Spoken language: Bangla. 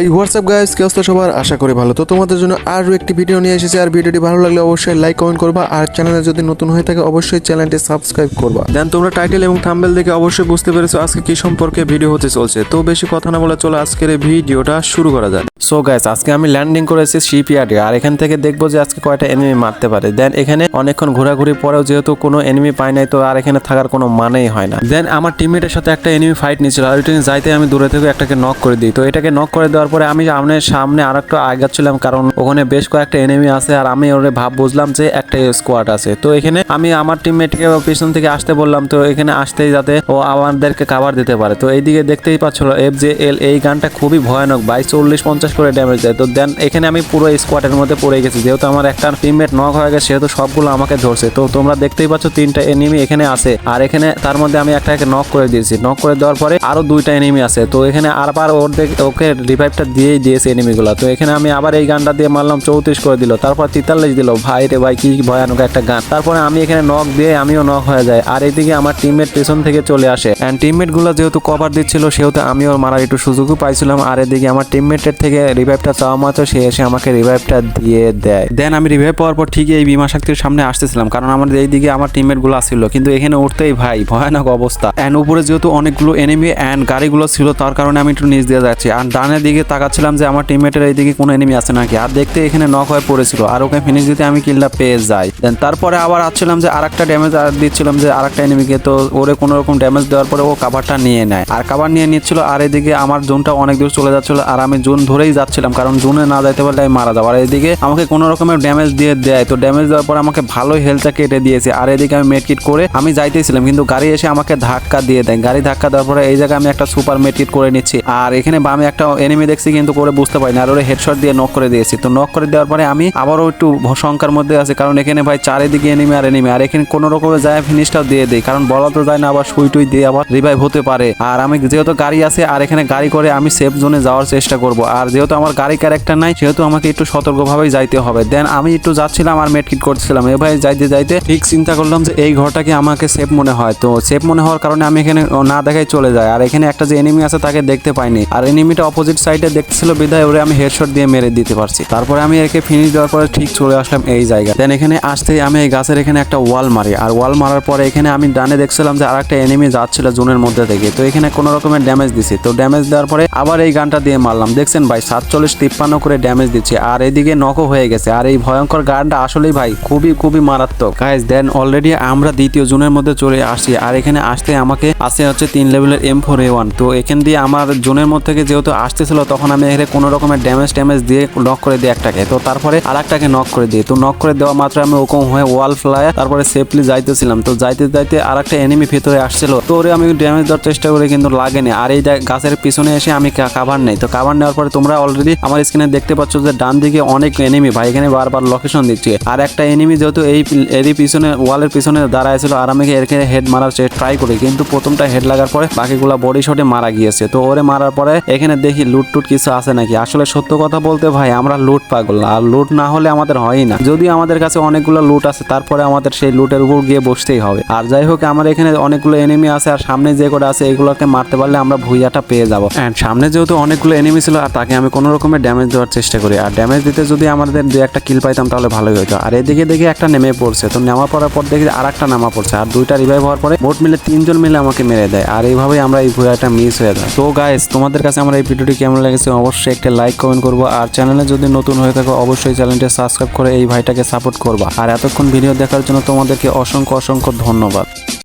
এই হোয়াটসঅ্যাপ গাইস, কি অবস্থা সবার? আশা করি ভালো। তো তোমাদের জন্য আরও একটি ভিডিও নিয়ে এসেছি। আর ভিডিওটি ভালো লাগলে অবশ্যই লাইক কমেন্ট করবা, আর চ্যানেলে যদি নতুন হয়ে থাকে অবশ্যই চ্যানেলটি সাবস্ক্রাইব করবা। দেন তোমরা টাইটেল এবং থাম্বনেল দেখে অবশ্যই বুঝতে পেরেছো আজকে কি সম্পর্কে ভিডিও হতে চলছে। তো বেশি কথা না বলে চলো আজকের এই ভিডিওটা শুরু করা যাক। সো গাইস, আজকে আমি ল্যান্ডিং করেছি শিপইয়ার্ডে, আর এখান থেকে দেখবো যে আজকে কয়টা এনিমি মারতে পারে। দেন এখানে অনেকক্ষণ ঘোরাঘুরি পরেও যেহেতু কোনো এনিমি পাই নাই, তো আর এখানে থাকার কোনো মানেই হয় না। দেন আমার টিমমেটের সাথে একটা এনিমি ফাইট নিয়েছিল, আর ওইটা যাইতে আমি দূরে থেকে একটাকে নক করে দিই। তো এটাকে নক করে দেওয়ার পরে আমি সামনে আর একটা আগাচ্ছিলাম, কারণ ওখানে বেশ কয়েকটা এনিমি আছে, আর আমি ওরে বুঝলাম যে একটা স্কোয়াড আছে। তো এখানে আমি আমার টিমমেটকে পিছন থেকে আসতে বললাম, তো এখানে আসতেই যাতে ও আমাদেরকে কাভার দিতে পারে। তো এইদিকে দেখতেই পাচ্ছিল FJL, এই গানটা খুবই ভয়ানক ভাই, 40-50 করে ড্যামেজ দেয়। তো দেন এখানে আমি পুরো স্কোয়াডের মধ্যে পড়ে গেছি, যেহেতু আমার একটা টিমমেট নক হয়ে গেছে সেহেতু সবগুলো আমাকে ধরছে। তো তোমরা দেখতেই পাচ্ছ 3টা এনিমি এখানে আছে, আর এখানে তার মধ্যে আমি একটাকে নক করে দিয়েছি। নক করে দেওয়ার পরে আরো 2টা এনিমি আছে। তো এখানে আবার ওকে রিভাইভটা দিয়েই দিয়েছে এনিমিগুলো। তো এখানে আমি আবার এই গানটা দিয়ে মারলাম, 34 করে দিল, তারপর 43 দিল। ভাই রে ভাই, কি ভয়ানক একটা গান। তারপরে আমি এখানে নক দিয়ে আমিও নক হয়ে যায়, আর এইদিকে আমার টিমমেট পেছন থেকে চলে আসে। এন্ড টিমমেট গুলো যেহেতু কভার দিচ্ছিল সেহেতু আমিও মারার একটু সুযোগও পাইছিলাম। আর এদিকে আমার টিমমেটের থেকে রিভাইভটা চাওয়া মাত্র সে এসে আমাকে রিভাইভটা দিয়ে দেয়। দেন আমি রিভাইভ পাওয়ার পর ঠিকই এই বিমা শক্তির সামনে আসতেছিলাম, কারণ আমার এইদিকে আমার টিমমেট গুলো আসছিল, কিন্তু এখানে উঠতেই ভাই ভয়ানক অবস্থা। এন্ড উপরে যেহেতু অনেকগুলো এনিমি এন্ড গাড়িগুলো ছিল, তার কারণে আমি একটু নিচ দিয়ে যাচ্ছি। আর ডানের দিকে তাকাচ্ছিলাম যে আমার টিমমেটের এইদিকে কোনো এনিমি আছে নাকি, আর দেখতে এখানে নক হয়ে পড়েছিল, আর ওকে ফিনিশ দিতে আমি কিলটা পেয়ে যাই। দেন তারপরে আবার আসছিলাম যে আরেকটা ড্যামেজ আর দিচ্ছিলাম যে আরেকটা এনিমিকে। তো ওরে কোনো রকম ড্যামেজ দেওয়ার পরে ও কাভারটা নিয়ে নেয়, আর কাভার নিয়ে নিচ্ছিল। আর এদিকে আমার জোনটা অনেক দূর চলে যাচ্ছিল, আর আমি জোন ধরেই যাচ্ছিলাম, কারণ জোনে না যাইতে পারলে আমি মারা যাবো। আর এদিকে আমাকে কোনো রকমের ড্যামেজ দিয়ে দেয়। তো ড্যামেজ দেওয়ার পর আমাকে ভালোই হেলথটা কেটে দিয়েছে। আর এদিকে আমি মেডকিট করে আমি যাইতেছিলাম, কিন্তু গাড়ি এসে আমাকে ধাক্কা দিয়ে দেয়। গাড়ি ধাক্কা দেওয়ার পরে এই জায়গায় আমি একটা সুপার মেডকিট করে নিচ্ছি, আর এখানে বামে একটা এনিমি দেখছি কিন্তু করে বুঝতে পারি না, আর ওরে হেডশট দিয়ে নক করে দিয়েছি। তো নক করে দেওয়ার পরে আমি আবারও একটু শঙ্কার মধ্যে আছে, কারণ এখানে ভাই চারিদিকে এনিমি আর এনিমি, আর এখানে কোনো রকমের যায় ফিনিশটাও দিয়ে দেয়, কারণ বলা তো যায় না আবার সুই টুই দিয়ে আবার রিভাইভ হতে পারে। আর আমি যেহেতু গাড়ি আছে, আর এখানে গাড়ি করে আমি সেফ জোনে যাওয়ার চেষ্টা করব। আর যেহেতু আমার গাড়ি ক্যারেক্টার নাই সেহেতু আমাকে একটু সতর্কভাবেই যাইতে হবে। দেন আমি একটু যাচ্ছিলাম আর মেডকিট করছিলাম। ভাই যাইতে যাইতে ঠিক চিন্তা করলাম যে এই ঘরটাকে আমাকে সেফ মনে হয়। তো সেফ মনে হওয়ার কারণে আমি এখানে না দেখাই চলে যায়, আর এখানে একটা যে এনিমি আছে তাকে দেখতে পাইনি, আর এনিমিটা অপোজিট সাইডে দেখতেছিল বিধায় ওরে আমি হেডশট দিয়ে মেরে দিতে পারছি। তারপরে আমি একে ফিনিশ দেওয়ার পরে ঠিক চলে আসলাম এই জায়গায়। দেন এখানে আসতেই আমি এই গাছের এখানে একটা ওয়াল মারি, আর ওয়াল মারার পরে এখানে আমি ডানে দেখছিলাম যে আরেকটা এনিমি যাচ্ছিল জোনের মধ্যে থেকে। তো এখানে কোনো রকমের ড্যামেজ দিছি। তো ড্যামেজ দেওয়ার পরে আবার এই গানটা দিয়ে মারলাম, দেখছেন ভাই 47-53 করে ড্যামেজ দিচ্ছে, আর এদিকে নকও হয়ে গেছে। আর এই ভয়ঙ্কর গানটা আসলেই ভাই খুবই মারাত্মক গাইস। দেন অলরেডি আমরা দ্বিতীয় জোনের মধ্যে চলে আসছি, আর এখানে আসতে আমাকে আসে হচ্ছে 3 লেভেলের M4A1। তো এখান দিয়ে আমার জোনের মধ্যে থেকে যেহেতু আসতেছিল, তখন আমি এখানে কোনো রকমের ড্যামেজ দিয়ে নক করে দিই একটাকে। তো তারপরে আরেকটাকে নক করে দিই। তো নক করে দেওয়া মাত্র আমি ওরকম হয়ে ওয়াল ফ্লাইয়া তারপরে সেফলি যাইতেছিলাম। তো যাইতে আরেকটা এনিমি ভেতরে আসছিল, তো ওরে আমি ড্যামেজ দেওয়ার চেষ্টা করে কিন্তু লাগেনি। আর এই গাছের পিছনে এসে আমি কাভার নেই। তো কাভার নেওয়ার পরে তোমরা অলরেডি আমার স্ক্রিনে দেখতে পাচ্ছ যে ডান দিকে অনেক এনিমি ভাই এখানে বারবার লোকেশন দিচ্ছে। আর একটা এনিমি যেহেতু এরই পিছনে ওয়ালের পিছনে দাঁড়ায় ছিল, আর আমি এখানে হেড মারার ট্রাই করি, কিন্তু প্রথমটা হেড লাগার পরে বাকিগুলা বডি শটে মারা গিয়েছে। তো ওরে মারার পরে এখানে দেখি লুট টুট কিছু আছে নাকি। আসলে সত্য কথা বলতে ভাই আমরা লুট পাগল, আর লুট না হলে আমাদের হয়ই না। যদিও আমাদের কাছে অনেকগুলো লুট আছে, তারপরে আমাদের সেই লুটের উপর গিয়ে বসতেই হবে। আর যাই হোক, আমার এখানে অনেকগুলো এনিমি আছে, আর সামনে যে কটা আছে এগুলোকে মারতে পারলে আমরা ভুইয়াটা পেয়ে যাবো। এন্ড সামনে যেহেতু অনেকগুলো এনিমি ছিল, আর তাকে আমি কোনো রকমের ড্যামেজ দেওয়ার চেষ্টা করি, আর ড্যামেজ দিতে যদি আমাদের 2-1 কিল পাইতাম তাহলে ভালোই হতো। আর এদিকে দেখি একটা নেমে পড়ছে। তো নেমা পড়ার পর দেখি আর একটা নামা পড়ছে, আর 2টা রিভাইভ হওয়ার পরে মোট মিলে 3 জন মিলে আমাকে মেরে দেয়। আর এইভাবেই আমরা এই ভুইয়াটা মিস হয়ে যায়। তো গাইস, তোমাদের কাছে আমার এই ভিডিওটি কেমন লেগেছে অবশ্যই একটা লাইক কমেন্ট করবো, আর চ্যানেলে যদি নতুন হয়ে থাকো অবশ্যই চ্যানেলটি সাবস্ক্রাইব করে এই ভাইটাকে সাপোর্ট করবা। আর এতক্ষণ ভিডিও দেখার জন্য তোমাদেরকে অসংখ্য ধন্যবাদ।